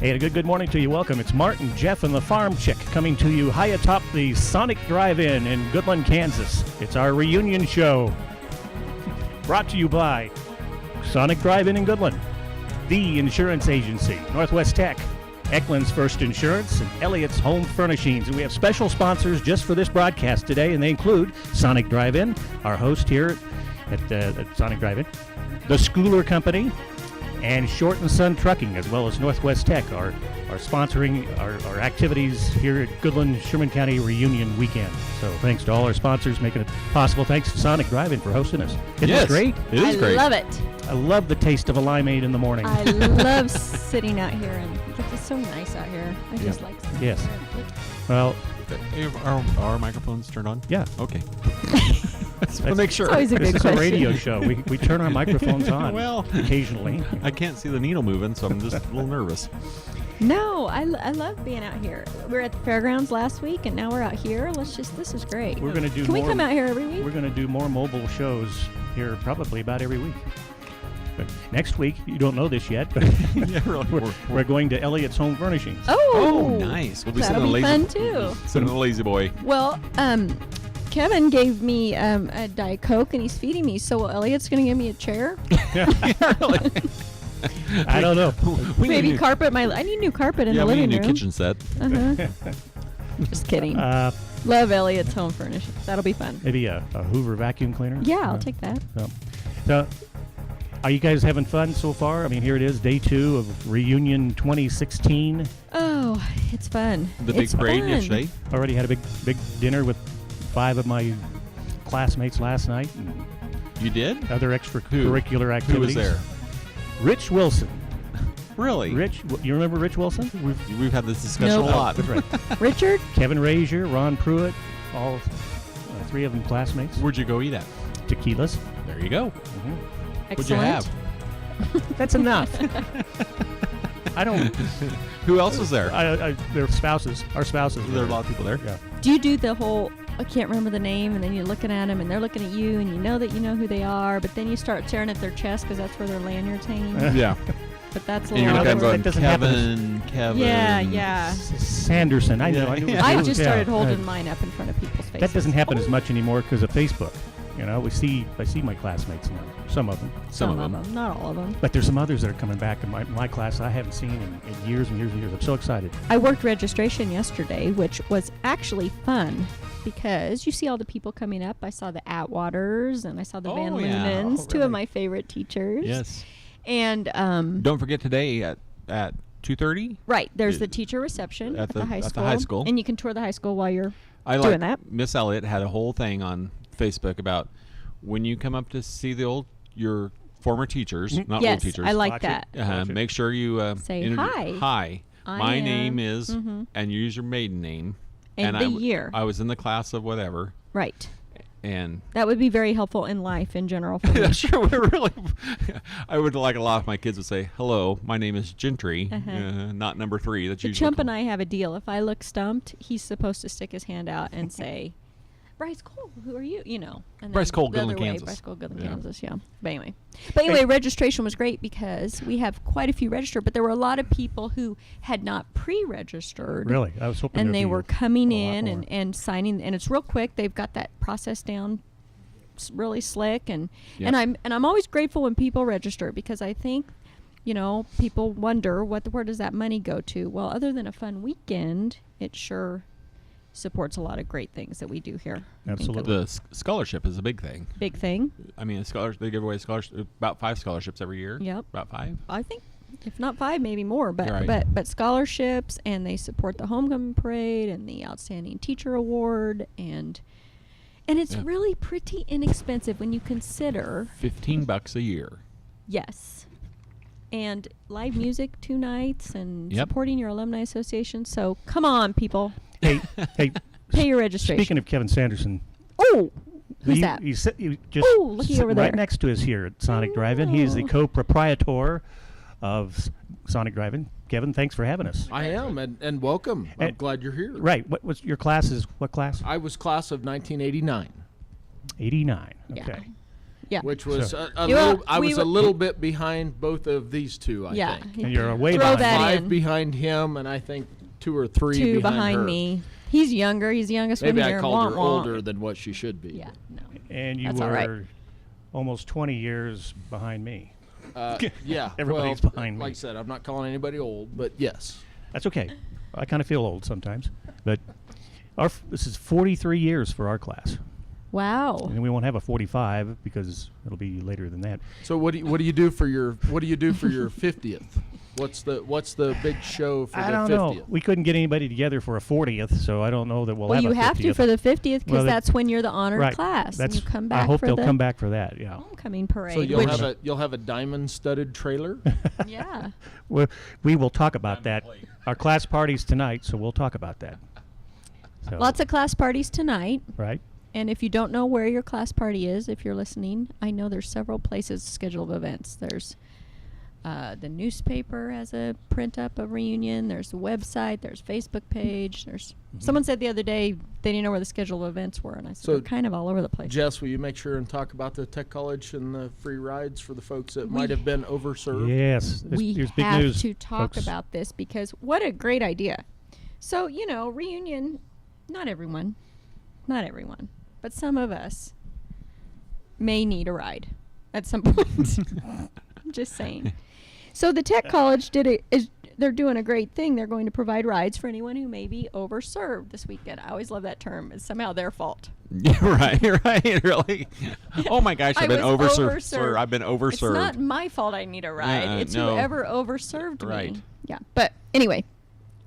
Hey, a good morning to you. Welcome. It's Martin, Jeff, and the Farmchick coming to you high atop the Sonic Drive-In in Goodland, Kansas. It's our reunion show. Brought to you by Sonic Drive-In in Goodland, The Insurance Agency, Northwest Tech, Eckland's First Insurance, and Elliott's Home Furnishings. And we have special sponsors just for this broadcast today, and they include Sonic Drive-In, our host here at Sonic Drive-In, the Schooler Company, and Short and Son Trucking, as well as Northwest Tech, are sponsoring our activities here at Goodland Sherman County Reunion Weekend. So thanks to all our sponsors making it possible. Thanks to Sonic Drive-In for hosting us. Isn't it great? It is great. I love it. I love the taste of a limeade in the morning. I love sitting out here, and it's so nice out here. I just like sitting Yes. here. Well, Are microphones turned on? yeah. Okay. Just want to make sure. It's always a This good is question. a radio show. We turn our microphones on Well, occasionally. I can't see the needle moving, so I'm just a little nervous. No, I love being out here. We were at the fairgrounds last week, and now we're out here. This is great. We're going to do Can more. we come out here every week? We're going to do more mobile shows here probably about every week. But next week, you don't know this yet, but Yeah, really. we're going to Elliott's Home Furnishings. Oh, Nice. We'll be that'll sending be a fun lazy, too. sending a lazy boy. Well, Kevin gave me a Diet Coke, and he's feeding me. So Elliot's going to give me a chair. I don't know. We Maybe need carpet. I need new carpet in the we need living a new room. kitchen set. Uh-huh. Just kidding. Love Elliot's Home Furnishings. That'll be fun. Maybe a Hoover vacuum cleaner? Yeah, I'll take that. So, are you guys having fun so far? I mean, here it is, day 2 of Reunion 2016. Oh, it's fun. The big It's parade fun. yesterday. Already had a big dinner with 5 of my classmates last night and You did? other extracurricular activities. Who was there? Rich Wilson. Really? Rich, you remember Rich Wilson? We've had this discussion Nope. a lot. That's right. Richard? Kevin Razier, Ron Pruitt, all 3 of them classmates. Where'd you go eat at? Tequilas. There you go. Excellent. What'd you have? That's enough. I don't. Who else was there? Their spouses. Our spouses. There are a lot of people there. Yeah. Do you do the whole, I can't remember the name, and then you're looking at them, and they're looking at you, and you know that you know who they are, but then you start staring at their chest because that's where their lanyard's hanging. Yeah. But that's a And you're lot looking of at that going, doesn't happen Kevin. Yeah. Sanderson. I know. I knew it was I you. just Yeah. started holding mine up in front of people's faces. That doesn't happen as much anymore because of Facebook. You know, I see my classmates now. Some of them. Some of them, not all of them. But there's some others that are coming back in my class I haven't seen in years and years and years. I'm so excited. I worked registration yesterday, which was actually fun because you see all the people coming up. I saw the Atwaters and I saw the Van yeah. Loonens, Oh, two really? of my favorite teachers. Yes. And Don't forget today at 2:30. right, there's the teacher reception At at the high the school. high school. And you can tour the high school while you're I doing like that. Miss Elliott had a whole thing on Facebook about when you come up to see your former teachers, not old Yes, teachers. I like Watch that. it. Watch it. Make sure you Say hi. Hi. I My am- name is, Mhm. and you use your maiden name. And the year. I was in the class of whatever, Right. and That would be very helpful in life in general for me. sure, we're really. I would like a lot of my kids would say, "Hello, my name is Gentry, not number 3." That's The usually chump and I have a deal. If I look stumped, he's supposed to stick his hand out and say, Bryce Cole, who are you? You know. And Bryce then Cole, the Goodland, other way, Kansas. Bryce Cole, Goodland, Yeah. Kansas, yeah. But anyway, registration was great because we have quite a few registered, but there were a lot of people who had not pre-registered. Really, I was hoping. And there'd they be were coming a lot in more. and signing, and it's real quick. They've got that process down really slick, and Yep. I'm always grateful when people register because I think, people wonder where does that money go to? Well, other than a fun weekend, it sure supports a lot of great things that we do here. I think Absolutely. the scholarship is a big thing. big thing. I mean, they give away about 5 scholarships every year. Yep. About 5. I think, if not 5, maybe more. But Right. but scholarships, and they support the homecoming parade and the outstanding teacher award, and it's Yeah. really pretty inexpensive when you consider. $15 a year. Yes. And live music 2 nights and Yep. supporting your alumni association. So come on, people, Hey, pay your registration. speaking of Kevin Sanderson, Oh, who's he, that? He just Ooh, looky sitting over right there. next to us here at Sonic Drive-In. He is the Oh. co-proprietor of Sonic Drive-In. Kevin, thanks for having us. I am, and welcome. I'm And- glad you're here. Right. What was your class? What class? I was class of 1989. 89. Yeah. Okay. Yeah. Which was So- a Yeah, little. I we was were- a little bit behind both of these two. I Yeah. think he- And you're way throw behind. that five in. behind him, and I think 2 or 3 Two behind her. me. He's younger. He's the youngest Maybe one I here. called Wah, her wah. older than what she should be. Yeah. No. And you That's all were right. almost 20 years behind me. Yeah. Everybody's well, behind me. Like I said, I'm not calling anybody old, but yes. That's okay. I kind of feel old sometimes. But this is 43 years for our class. Wow. And we won't have a 45 because it'll be later than that. So what do you do for your 50th? What's the big show for I the don't 50th? know. We couldn't get anybody together for a 40th, so I don't know that we'll Well, have you a 50th. have to for the 50th because Well, that's when you're the honored right. class. That's, and you come back I hope for they'll the come back for that, yeah. homecoming parade. So which, you'll have a diamond-studded trailer. yeah. We will talk about that. Our class party's tonight, so we'll talk about that. So, Lots of class parties tonight. right? And if you don't know where your class party is, if you're listening, I know there's several places scheduled events. There's the newspaper has a print up of reunion. There's the website. There's Facebook page. There's someone said the other day they didn't know where the scheduled events were, and I said So, they're kind of all over the place. Jess, will you make sure and talk about the Tech College and the free rides for the folks that We- might have been overserved? Yes. We There's big have news, to talk folks. about this because what a great idea. So, reunion, not everyone, but some of us may need a ride at some point. I'm just saying. So the Tech College they're doing a great thing. They're going to provide rides for anyone who may be overserved this weekend. I always love that term. It's somehow their fault. Yeah, right, really. Oh my gosh, I've been I was overserved. overserved. Sir, I've been overserved. It's not my fault I need a ride. It's no. whoever overserved Right. me. Yeah. But anyway,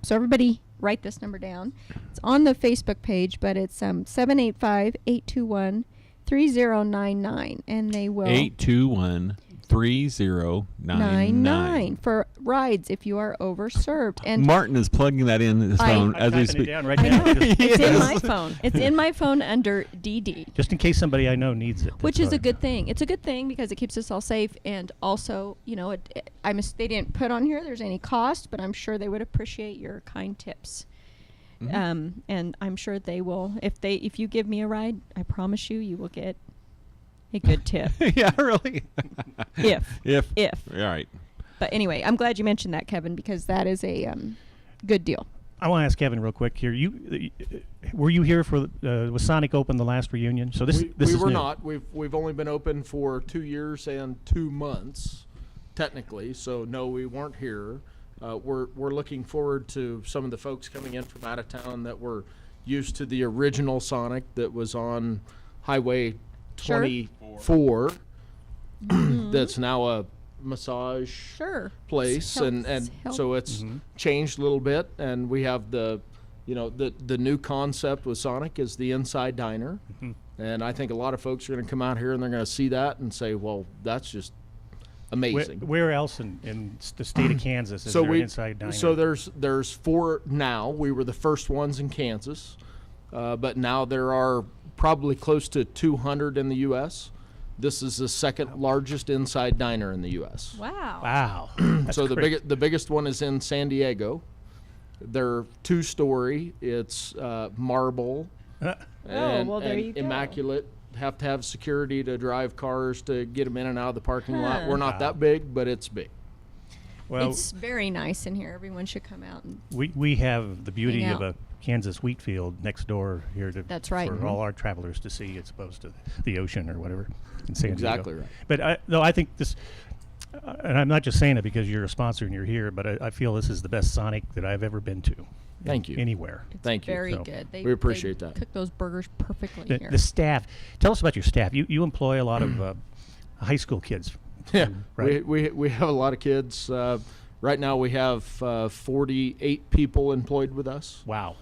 so everybody write this number down. It's on the Facebook page, but it's 785-821-3099, and they will 821-3099. for rides if you are overserved. And Martin is plugging that in his phone I'm as we typing it speak. down right I now. know just- it's in Yes. my phone. It's in my phone under DD. Just in case somebody I know needs it. Which That's is a what- good thing. It's a good thing because it keeps us all safe, and also, they didn't put on here there's any cost, but I'm sure they would appreciate your kind tips. And I'm sure they will. If you give me a ride, I promise you will get a good tip. Yeah, really. If. All right. But anyway, I'm glad you mentioned that, Kevin, because that is a good deal. I want to ask Kevin real quick here. Were you here for was Sonic Open the last reunion? So this we is were new. not. We've only been open for 2 years and 2 months, technically. So no, we weren't here. We're looking forward to some of the folks coming in from out of town that were used to the original Sonic that was on Highway Sure. 24. That's now a massage Sure. place, Health- and health- so it's changed a little bit, and we have the new concept with Sonic is the inside diner, and I think a lot of folks are going to come out here and they're going to see that and say, well, that's just amazing. Where else in the state of Kansas is So there we an inside diner? so there's 4 now. We were the first ones in Kansas, but now there are probably close to 200 in the U.S. This is the second largest inside diner in the U.S. Wow. Wow. That's So great. the biggest one is in San Diego. They're 2-story. It's marble and, well, there and you go. immaculate. Have to have security to drive cars to get them in and out of the parking lot. Huh. We're not that big, but it's big. Well, It's very nice in here. Everyone should come out and we have the beauty Hang of out. a Kansas wheat field next door here That's right. for all our travelers to see as opposed to the ocean or whatever in San Exactly Diego. right. But I think this, and I'm not just saying it because you're a sponsor and you're here, but I feel this is the best Sonic that I've ever been to. Thank you. Anywhere. it's Thank you. very So, good. we appreciate that. Cook those burgers perfectly here. The staff. Tell us about your staff. You employ a lot of high school kids. Yeah, Right. we have a lot of kids. Right now we have 48 people employed with us. Wow.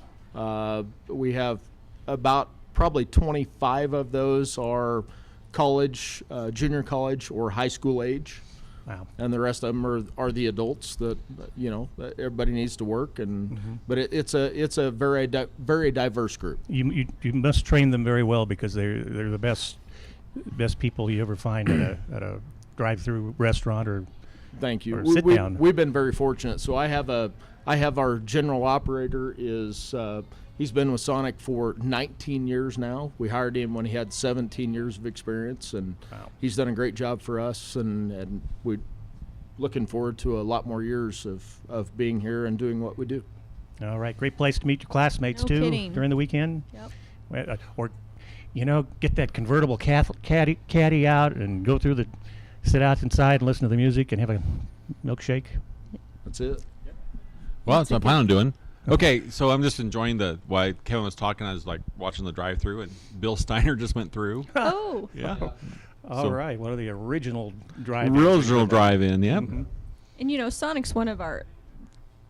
We have about probably 25 of those are college, junior college, or high school age, Wow. and the rest of them are the adults that that everybody needs to work. And but it's a very diverse group. You must train them very well because they're the best people you ever find at a drive-through restaurant or Thank you. Or sit down. We've been very fortunate. So I have a I have our general operator is he's been with Sonic for 19 years now. We hired him when he had 17 years of experience, and Wow. he's done a great job for us, and we're looking forward to a lot more years of being here and doing what we do. All right, great place to meet your classmates No too kidding. during the weekend. Yep. Or, get that convertible caddy out and go through sit out inside and listen to the music and have a milkshake. That's it. Well, that's what I plan on doing. Okay, so I'm just enjoying while Kevin was talking, I was like watching the drive-through, and Bill Steiner just went through. Oh. Yeah. All So- right, one of the original drive-ins. Original drive-in, yep. Mhm. And Sonic's one of our.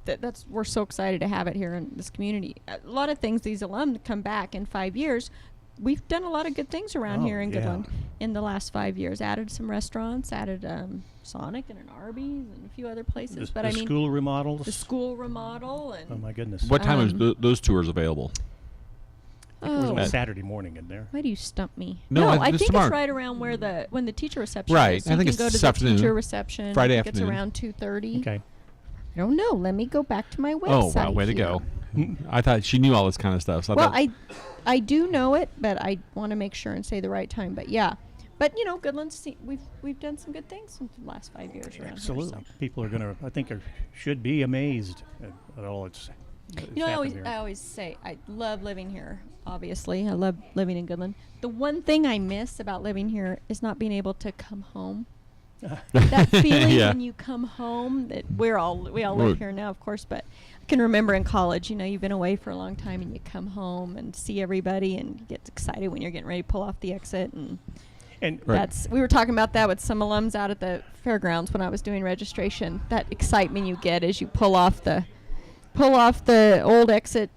That's we're so excited to have it here in this community. A lot of things these alum come back in 5 years. We've done a lot of good things around Oh, here in yeah. Goodland in the last 5 years. Added some restaurants, added Sonic and an Arby's and a few other places. The, But the I mean, school remodels. the school remodel and Oh my goodness. What time is Um, those tours available? It was on oh, Saturday morning in there. why do you stump me? No, I it's think tomorrow. it's right around where when the teacher reception Right, is. So I you think can it's go to this the afternoon. teacher reception. Friday I think afternoon. It's around 2:30. Okay. I don't know. Let me go back to my website. Oh, wow, way to here. go. I thought she knew all this kind of stuff. So I Well, thought, I do know it, but I want to make sure and say the right time. But yeah, but Goodland's we've done some good things in the last 5 years around Absolutely. here. People are gonna, I think, should be amazed at all it's. So. I always say I love living here. Obviously, I love living in Goodland. The one thing I miss about living here is not being able to come home. That feeling Yeah. when you come home. That we all live here now, of course, but I can remember in college. You've been away for a long time, and you come home and see everybody, and you get excited when you're getting ready to pull off the exit. And And Right. we were talking about that with some alums out at the fairgrounds when I was doing registration. That excitement you get as you pull off the old exit.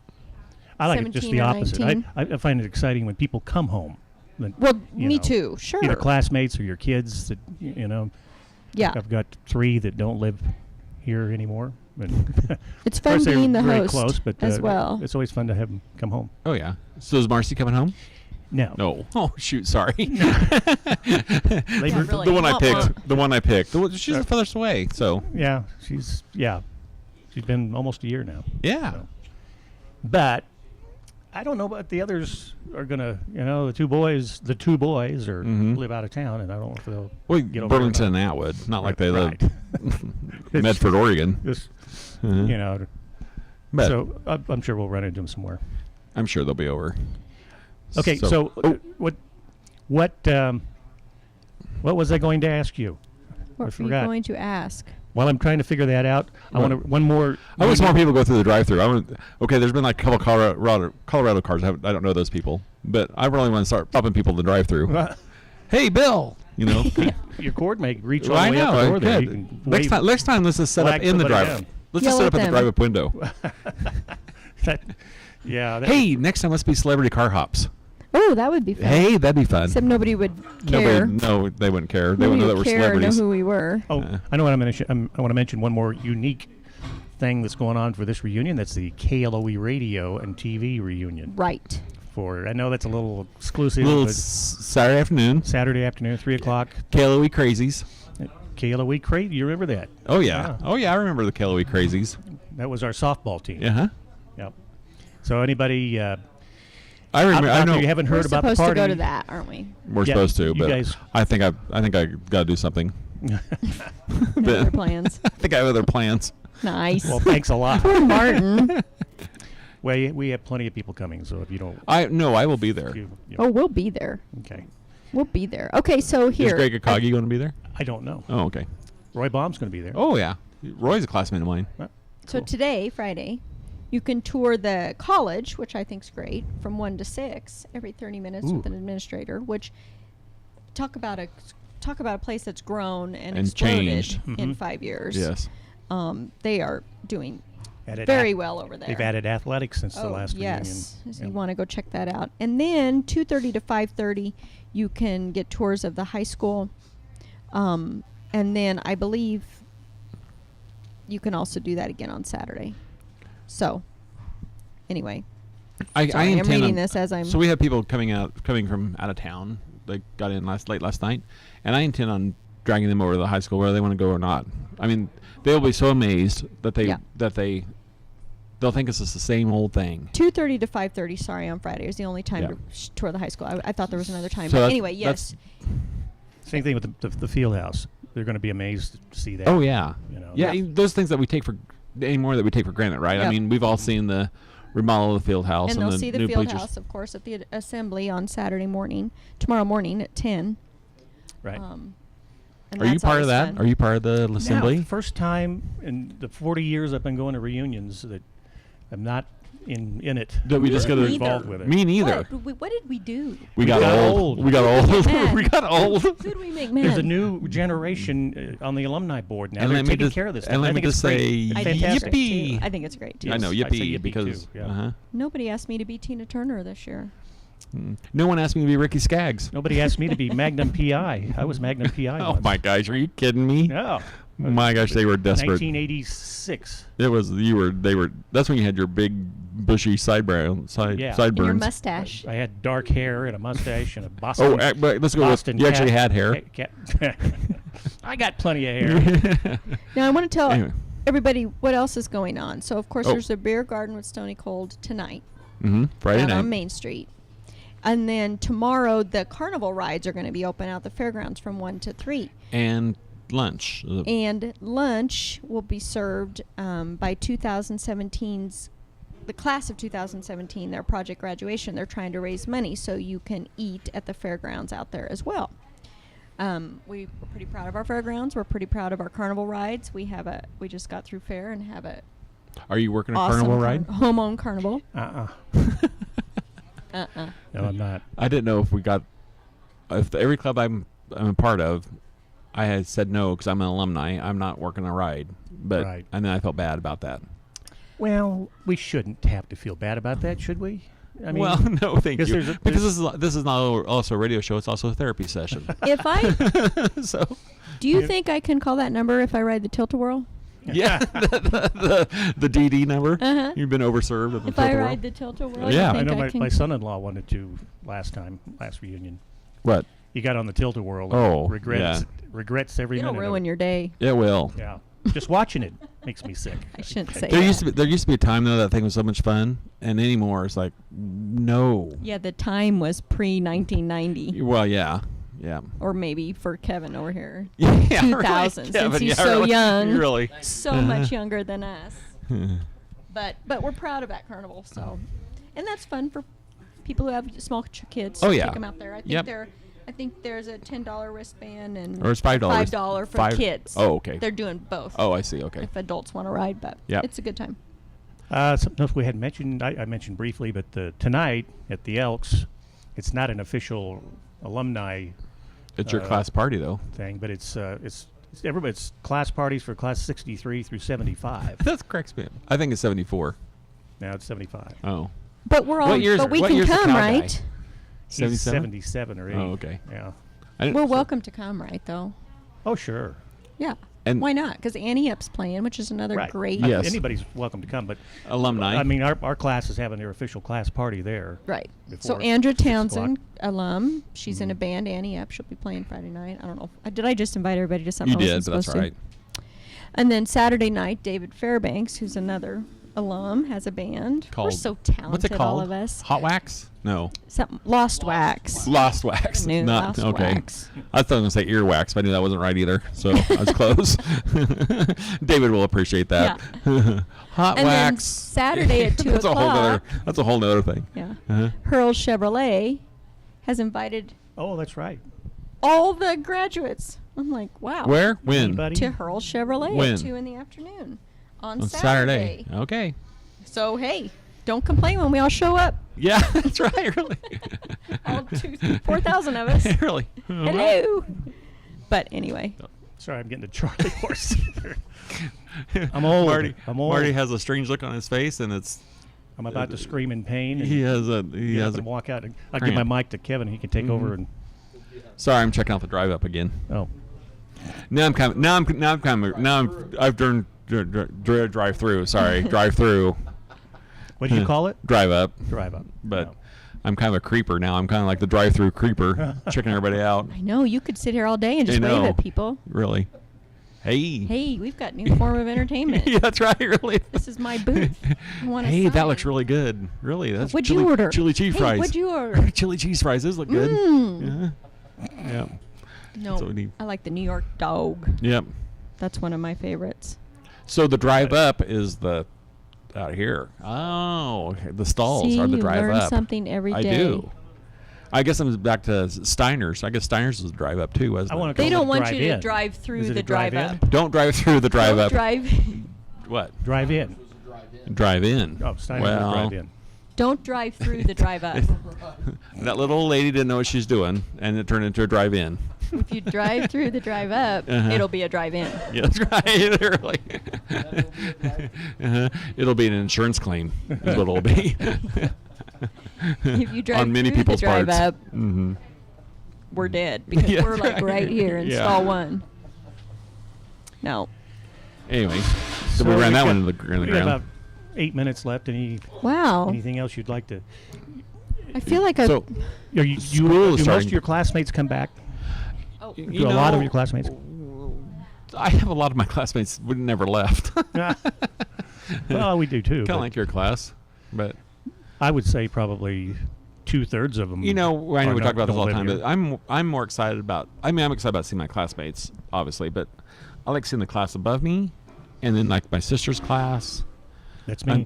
I like it just 17 the or opposite. 19. I find it exciting when people come home. Well, You me know, too. Sure. Either classmates or your kids that Yeah. I've got 3 that don't live here anymore. And It's of course fun they're being the very host close, but as well. it's always fun to have them come home. oh, yeah. So is Marcy coming home? No. No. Oh, shoot, sorry. Labor- really. The one I Womp picked. womp. The one I picked. She's the furthest away, so. Yeah, she's been almost a year now. Yeah. So. But I don't know about the others are gonna. The two boys are Mhm. live out of town, and I don't know if they'll Well, get over Burlington and Atwood. Not like they live Right. Medford, Oregon. Just Mhm. But so I'm sure we'll run into them somewhere. I'm sure they'll be over. Okay, so what was I going to ask you? What I were you forgot. going to ask? While I'm trying to figure that out, I Right. want to one more. I wish more people go through the drive-through. Okay, there's been like a couple Colorado cars. I don't know those people, but I really want to start popping people in the drive-through. Hey, Bill. Your cord may reach all Well, the I way out know. the I door there. could. You can Next wave- time, let's just set up flag in the somebody drive. down. Let's Yell just set at up at the them. drive-up window. Yeah. Hey, next time let's be celebrity car hops. Oh, that would be fun. Hey, that'd be fun. Except nobody would care. No, they wouldn't care. They Nobody wouldn't know that would we're care or know celebrities. who we were. Oh, I know what I'm going to. I want to mention one more unique thing that's going on for this reunion. That's the KLOE radio and TV reunion. Right. I know that's a little exclusive. Little but Saturday afternoon. Saturday afternoon, 3:00. KLOE Crazies. KLOE Crate. You remember that? Oh yeah. Yeah. Oh yeah. I remember the KLOE Crazies. That was our softball team. Yeah. Huh? Yep. So anybody I remember. I out know. there you haven't heard We're about the supposed party? to go to that, aren't we? We're Yeah, supposed to, you but guys- I think I got to do something. No other plans. I think I have other plans. Nice. Well, thanks a lot. Poor Martin. Well, we have plenty of people coming, so if you don't, I will be there. Oh, we'll be there. Okay. We'll be there. Okay, so here. Is Greg Akagi going to be there? I don't know. Oh, okay. Roy Baum's going to be there. Oh yeah. Roy's a classmate of mine. So today, Friday, you can tour the college, which I think's great, from 1 to 6 every 30 minutes with Ooh. an administrator. Which talk about a place that's grown and And exploded changed. in Mhm. 5 years. Yes. They are doing Added very ath- well over there. They've added athletics since the last yes. reunion. So Yeah. you want to go check that out. And then 2:30 to 5:30, you can get tours of the high school. And then I believe you can also do that again on Saturday. So, anyway, I sorry, I'm intend reading on- this as I'm. So we have people coming from out of town. They got in late last night, and I intend on dragging them over to the high school whether they want to go or not. I mean, they'll be so amazed that they Yeah. they'll think it's just the same old thing. 2:30 to 5:30. Sorry, on Friday is the only time Yeah. to tour the high school. I thought there was another time, So but that's- anyway, yes. Same thing with the field house. They're going to be amazed to see that. Oh yeah, You know. yeah. Yeah. Those things that we take for anymore that we take for granted, right? I Yep. mean, we've all seen the remodel of the field house And and they'll the see the new field bleachers. house, of course, at the assembly on Saturday morning, tomorrow morning at 10. Right. And Are you that's part of always that? fun. Are you part of the assembly? Now, first time in the 40 years I've been going to reunions that I'm not in it. That we just Me gotta neither. involved with it. Me neither. What did we do? We got old. We got old. mad. We got old. Who did we make mad? There's a new generation on the alumni board now. And They're let me taking just- care of this. and stuff. let I me think it's just great. say, I It's think it's fantastic. great, yippee. too. I think it's great too. I know, Yes, I say yippee, yippee, because too, yeah. Nobody asked me to be Tina Turner this year. No one asked me to be Ricky Skaggs. Nobody asked me to be Magnum PI. I was Magnum PI. Oh once. my gosh, are you kidding me? No. My gosh, they were desperate. 1986. It was they were. That's when you had your big bushy sideburns. And your Sideburns. mustache. I had dark hair and a mustache and a Boston. Oh, but let's go with Boston you actually cat- had hair. cat- I got plenty of hair. Now I want to tell Anyway. everybody what else is going on. So of course Oh. there's a beer garden with Stony Cold tonight Friday down night. on Main Street. And then tomorrow the carnival rides are going to be open out the fairgrounds from 1 to 3. And lunch. And lunch will be served by 2017's the class of 2017, their project graduation. They're trying to raise money so you can eat at the fairgrounds out there as well. We're pretty proud of our fairgrounds. We're pretty proud of our carnival rides. We just got through fair and have a Are you working a awesome carnival ride? home-owned carnival. No, I'm not. I didn't know if every club I'm a part of, I had said no because I'm an alumni. I'm not working a ride, but Right. and then I felt bad about that. Well, we shouldn't have to feel bad about that, should we? I mean, well, no, thank because you. there's Because this is not also a radio show; it's also a therapy session. If I So, do you think I can call that number if I ride the Tilt-A-Whirl? yeah, the DD number. Uh-huh. You've been overserved at the If I Tilt-A-Whirl. ride the Tilt-A-Whirl, Yeah. you I think know I my, can my son-in-law wanted to last reunion. What? He got on the Tilt-A-Whirl. Oh, and regrets every It'll minute. ruin of it. your day. It will. Yeah, just watching it makes me sick. I shouldn't say There that. used to be a time though that thing was so much fun, and anymore it's like no. Yeah, the time was pre-1990, Well, yeah. or maybe for Kevin over here, Yeah, 2000, really, since Kevin, he's yeah, so really, young, Really. so much younger than us. But we're proud of that carnival, so, and that's fun for people who have small kids. Oh, to yeah. take them out there. I think there's a $10 wristband and Or it's $5. $5 for kids. Oh, okay. They're doing both. Oh, I see. Okay. If adults want to ride, but Yep. it's a good time. Something else we had mentioned, I mentioned briefly, but tonight at the Elks, it's not an official alumni It's your class party though. thing, but it's everybody's class parties for class 63 through 75. That's correct, man. I think it's 74. Now it's 75. Oh. But we're all, year's- but we what can year's the come, cow guy? right? He's 77? 77 or 8. Oh, okay. Yeah. We're welcome to come, right? Though. Oh, sure. Yeah. And- why not? Because Annie Up's playing, which is another Right. great. Yes. Anybody's welcome to come, but Alumni. I mean, our class is having their official class party there. Right. So before Andrea 6 Townsend, o'clock. alum, she's Mm-hmm. in a band. Annie Up, she'll be playing Friday night. I don't know. Did I just invite everybody to something? You I wasn't did, but that's supposed all right. to? And then Saturday night, David Fairbanks, who's another alum, has a band. We're so talented, What's it called? all of us. Hot Wax? No. Something Lost Wax. Lost Wax. New Not Lost okay. Wax. I thought I was going to say earwax, but I knew that wasn't right either. So I was close. David will appreciate that. Hot And then wax. Saturday at 2 that's A whole o'clock. that's a whole nother thing. Yeah. Uh-huh. Hurl Chevrolet has invited Oh, that's right. all the graduates. I'm like, wow. Where? When? Anybody? To Hurl Chevrolet When? at 2 in the afternoon on On Saturday. Okay. So, hey, don't complain when we all show up. Yeah, that's right. Really. All 4,000 of us. Really. Hello. But anyway, Sorry, I'm getting a Charlie horse. I'm old. Marty, I'm old. Marty has a strange look on his face, and it's I'm about to scream in pain. And he has a get up and walk out. I'll give cramp. my mic to Kevin. He can take over and. Sorry, I'm checking out the drive up again. Oh, I've done drive through. Sorry, drive through. what do you call it? Drive up. Drive up. But No. I'm kind of a creeper now. I'm kind of like the drive-through creeper, checking everybody out. I know you could sit here all day and just I wave know. at people. Really. Hey, we've got new form of entertainment. Yeah, that's right. Really. This is my booth. I want a Hey, that sign. looks really good. Really, that's What'd chili, you order? Chili cheese Hey, fries. what'd you order? Chili cheese fries. Those look good. Yeah. No, That's what we need. I like the New York dog. Yep. That's one of my favorites. So the drive up is the out here. Oh, okay. The stalls See, are the you drive learn up. something every I day. do. I guess I'm back to Steiner's. I guess Steiner's is the drive up too, wasn't I it? want to They call don't it want you to drive-in. drive through Is it the a drive-in? drive-up. Don't drive through the drive Don't up. drive. What? Drive in. Drive in. Oh, Steiner's well, drive in. Don't drive through the drive-up. that little old lady didn't know what she's doing, and it turned into a drive in. If you drive through the drive-up, Uh-huh. it'll be a drive-in. Yeah, that's right. Really. It'll be an insurance claim. Is what it'll be. If you drive On many through the people's parts. drive-up, Mm-hmm. we're dead because Yeah, we're like right. right here in Yeah. stall 1. No. Anyway, so we ran that one in the We got ground. about 8 minutes left. Wow. Anything else you'd like to? I feel like So, Are you, School do is most starting. of your classmates come back? you Do a lot of know, your classmates? I have a lot of my classmates would never left. Well, we do too. Kind of but like your class, but I would say probably 2/3 of them. you know, I know we talk about this all the time, But but I'm more excited about. I mean, I'm excited about seeing my classmates, obviously, but I like seeing the class above me, and then like my sister's class. that's me. I'm-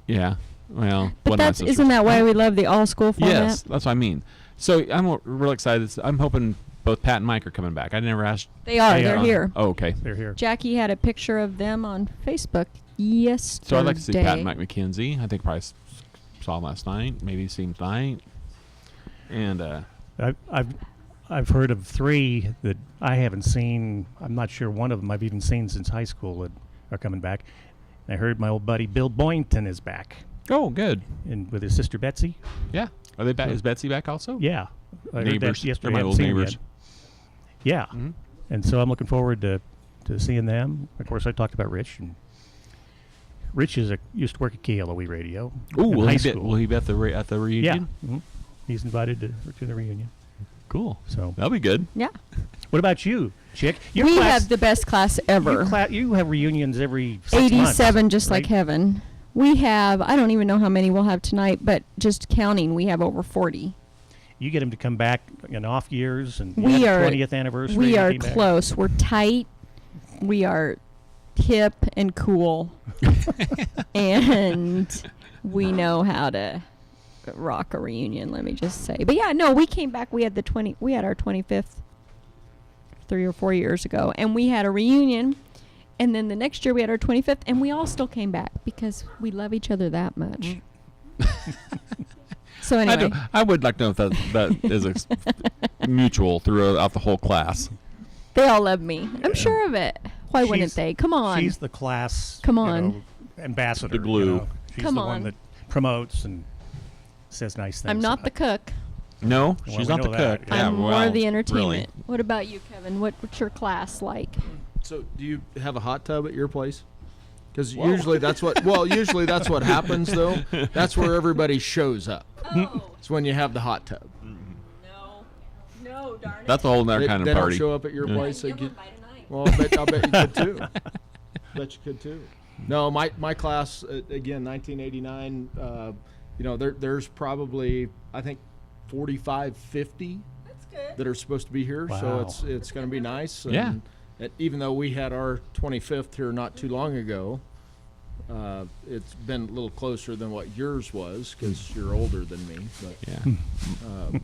Yeah, well, But one of my that's sisters. isn't that why we love the all school format? Yes, that's what I mean. So I'm real excited. I'm hoping both Pat and Mike are coming back. I never asked. They are. They They're are. here. Oh, okay. They're here. Jackie had a picture of them on Facebook yesterday. So I'd like to see Pat and Mike McKenzie. I think probably saw him last night. Maybe seen tonight. And I've heard of 3 that I haven't seen. I'm not sure one of them I've even seen since high school that are coming back. I heard my old buddy Bill Boynton is back, oh, good. and with his sister Betsy. Yeah. Are they back? Is Betsy back also? Yeah, I heard Neighbors. that yesterday. They're my I haven't old seen 'em neighbors. yet. Yeah, Mhm. and so I'm looking forward to seeing them. Of course, I talked about Rich, and Rich used to work at KLOE Radio. Ooh, in will high he school. be at the reunion? Yeah, he's invited to the reunion. Cool. So, That'll be good. Yeah. what about you, Chick? Your We class, have the best class ever. you have reunions every 6 months, 87 just like right? heaven. We have, I don't even know how many we'll have tonight, but just counting, we have over 40. You get them to come back in off years, and We you have are- 20th anniversary. We they are came back. close. We're tight. We are hip and cool. And we know how to rock a reunion, let me just say. But yeah, no, we came back. We had our 25th 3 or 4 years ago, and we had a reunion. And then the next year we had our 25th, and we all still came back because we love each other that much. So anyway, I would like to know if that is mutual throughout the whole class. they all love me. I'm sure of it. Why wouldn't She's- they? Come on. She's the class. Come you on. know, ambassador. The glue. You know. She's Come the on. one that promotes and says nice things. I'm not the cook. No, Well, she's we not the know that, cook. yeah. Yeah, I'm more well, of the entertainment. really. What about you, Kevin? What's your class like? So, do you have a hot tub at your place? Because Whoa. usually that's what. Well, usually that's what happens though. That's where everybody shows up. Oh, It's when you have the hot tub. no, darn it. That's a whole other They, kind they of party. don't show up at your Yeah. place. They Give 'em get, by tonight. well, I'll bet you could too. Bet you could too. No, my class again, 1989. You know, there's probably I think 45, 50 That's good. that are supposed to be here. So Wow. it's going to be nice. And Yeah. even though we had our 25th here not too long ago, it's been a little closer than what yours was because you're older than me. But Yeah.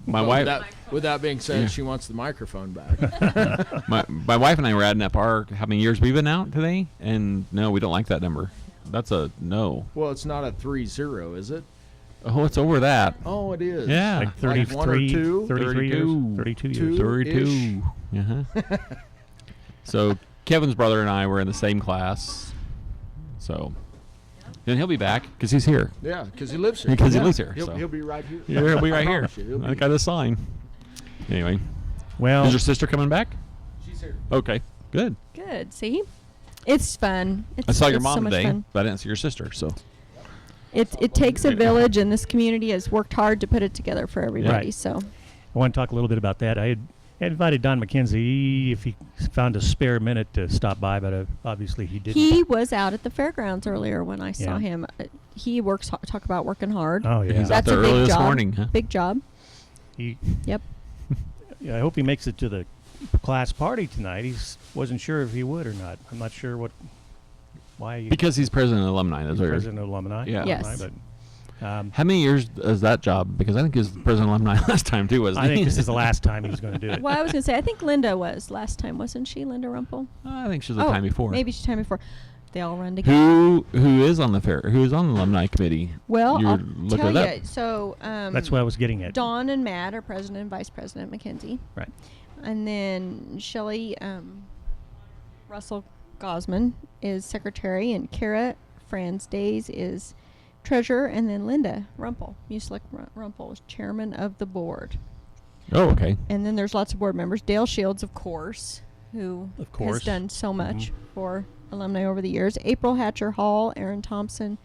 My but wife, with that being said, Yeah. she wants the microphone back. my wife and I were adding up how many years we've been out today, and no, we don't like that number. That's a no. Well, it's not a 3-0, is it? Oh, it's over that. Oh, it is. Yeah. Like Like 33, one or two? 33 years, 32. 32 years. Two. 32. Uh-huh. So Kevin's brother and I were in the same class. So then he'll be back because he's here. Yeah, because he lives here. Because he Yeah. lives here, He'll, so. he'll be right here. Yeah, he'll be right I here. promise you, he'll I be- got a sign. Anyway, Well, is your sister coming back? She's here. Okay, good. Good. See, it's fun. It's, I saw your it's mom so much today, fun. but I didn't see your sister. So It takes a village, and this community has worked hard to put it together for everybody. Right. So I want to talk a little bit about that. I had I invited Don McKenzie if he found a spare minute to stop by, but obviously he didn't. He was out at the fairgrounds earlier when I saw Yeah. him. He works. Talk about working hard. Oh, yeah. He's out That's there a big early this job. morning, huh? Big job. He, Yep. yeah, I hope he makes it to the class party tonight. He wasn't sure if he would or not. I'm not sure why he Because he's president of alumni. That's what president of alumni. Yeah. Yes. But, How many years is that job? Because I think he was president of alumni last time too, wasn't I he? think this is the last time he was going to do it. Well, I was going to say, I think Linda was last time, wasn't she? Linda Rumpel? I think she was the time before. Maybe she's time before. They all run together. Who is on the fair? Who is on the alumni committee? Well, You're I'll looking tell it up. you. So That's what I was getting at. Dawn and Matt are president and vice president Mackenzie. Right. And then Shelley Russell Gosman is secretary, and Kara Franz Days is treasurer, and then Linda Rumpel, Muslick Rumpel, is chairman of the board. Oh, okay. And then there's lots of board members. Dale Shields, of course, who Of course. has done so much for alumni over the years. April Hatcher Hall, Aaron Thompson,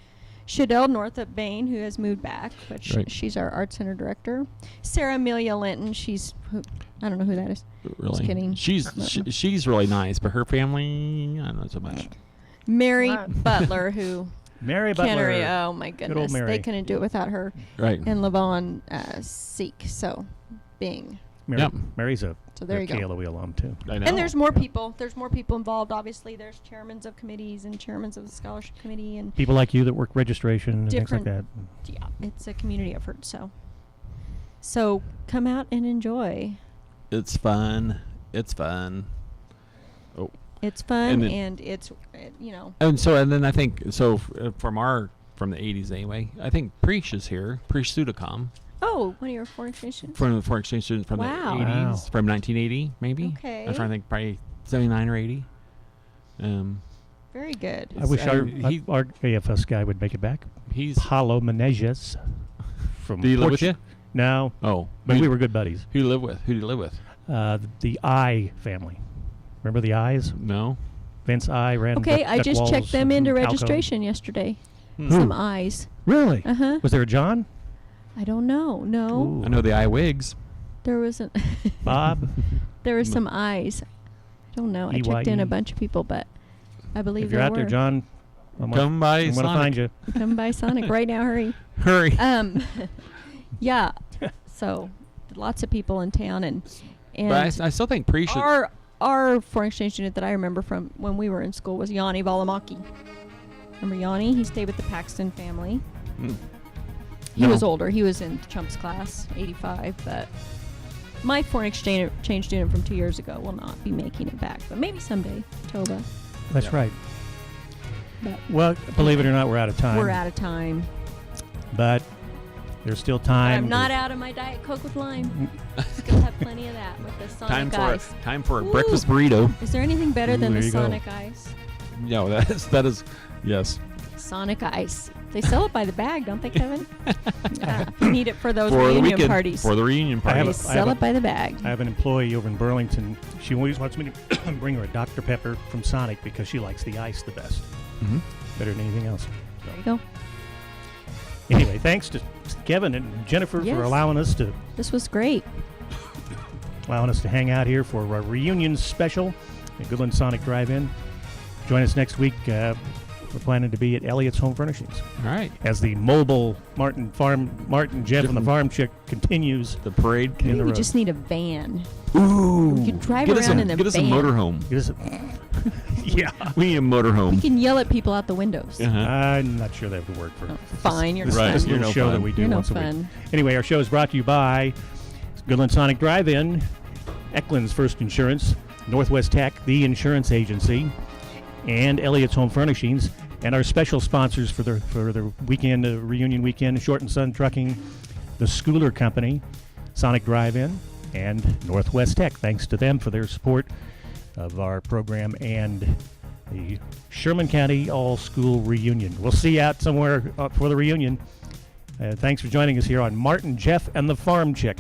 Shadell Northup Bain, who has moved back, but Right. she's our art center director. Sarah Amelia Linton, I don't know who that is. Really? kidding. She's really nice, but her family, I don't know so much. Mary What? Butler, who Mary Butler. oh my old goodness, Mary. they couldn't do it without her. Right. And Levon Seek, so Bing. Mary, Mary's a So there you go. KLOE alum, too. I know. And there's more people. There's more people involved. Obviously, there's chairmans of committees and chairmans of the scholarship committee, and People like you that work registration and things like Different- that. yeah, it's a community effort. So come out and enjoy. It's fun. It's fun. Oh. It's fun And then- and it's And then I think from the 80s anyway. I think Preach is here. Preach Sudacom one of your foreign exchange students. from the foreign exchange student from Wow. the 80s, Wow. from 1980 maybe. Okay. I'm trying to think, probably 79 or 80. Very good. I wish our he- AFS guy would make it back. He's. Paulo Menezes from Did he live with you? No, Oh, but we were good buddies. Who you live with? Who do you live with? The I family. Remember the I's? No. Vince I ran Okay, Duck I just Walls checked them into and Alco. registration yesterday. Hmm. Some eyes. Really? Uh-huh. Was there a John? I don't know. No. Ooh. I know the Wigs. There wasn't. Bob? There were some eyes. I don't know. I checked in a EYE. bunch of people, but I believe If you're there out there, were. John, Come by I'm going to Sonic. find you. Come by Sonic right now. Hurry. Hurry. Yeah. So lots of people in town, and But I still think Preach. our foreign exchange student that I remember from when we were in school was Yanni Valimaki. Remember Yanni? He stayed with the Paxton family. He No. was older. He was in Chump's class, 85. But my foreign exchange student from 2 years ago will not be making it back, but maybe someday. Toba. That's Yeah. right. But Well, believe it or not, we're out of time. we're out of time. But there's still But time. I'm not to- out of my Diet Coke with lime. Still have plenty of that with the Sonic Ice. Time for a Ooh. breakfast burrito. Is there anything better Ooh, than there the you go. Sonic Ice? No, that is yes. Sonic Ice. They sell it by the bag, don't they, Kevin? You need it for those For the reunion weekend. parties. For the reunion I have They a- party. sell it by the bag. I have an employee over in Burlington. She always wants me to bring her a Dr. Pepper from Sonic because she likes the ice the best, Mhm. better than anything else. There you go. Anyway, thanks to Kevin and Jennifer Yes. for allowing us to Great. hang out here for a reunion special at Goodland Sonic Drive-In. Join us next week. We're planning to be at Elliott's Home Furnishings All right. as the mobile Martin Jeff and the Farmchick continues. The parade. In Maybe the we road. just need a van. Ooh. We could drive get us around a, in a Get us a van. motorhome. Is it- yeah, We need a We motorhome. can yell at people out the windows. Uh-huh. I'm not sure that would work for Oh, fine, you're this, Right, this you're little no show fun. that we do You're no once a week. fun. Anyway, our show is brought to you by Goodland Sonic Drive-In, Eckland's First Insurance, Northwest Tech, the insurance agency, and Elliott's Home Furnishings, and our special sponsors for the weekend, reunion weekend, Short and Sun Trucking, the Schooler Company, Sonic Drive-In, and Northwest Tech. Thanks to them for their support of our program and the Sherman County All-School Reunion. We'll see you out somewhere for the reunion. Thanks for joining us here on Martin, Jeff, and the Farm Chick.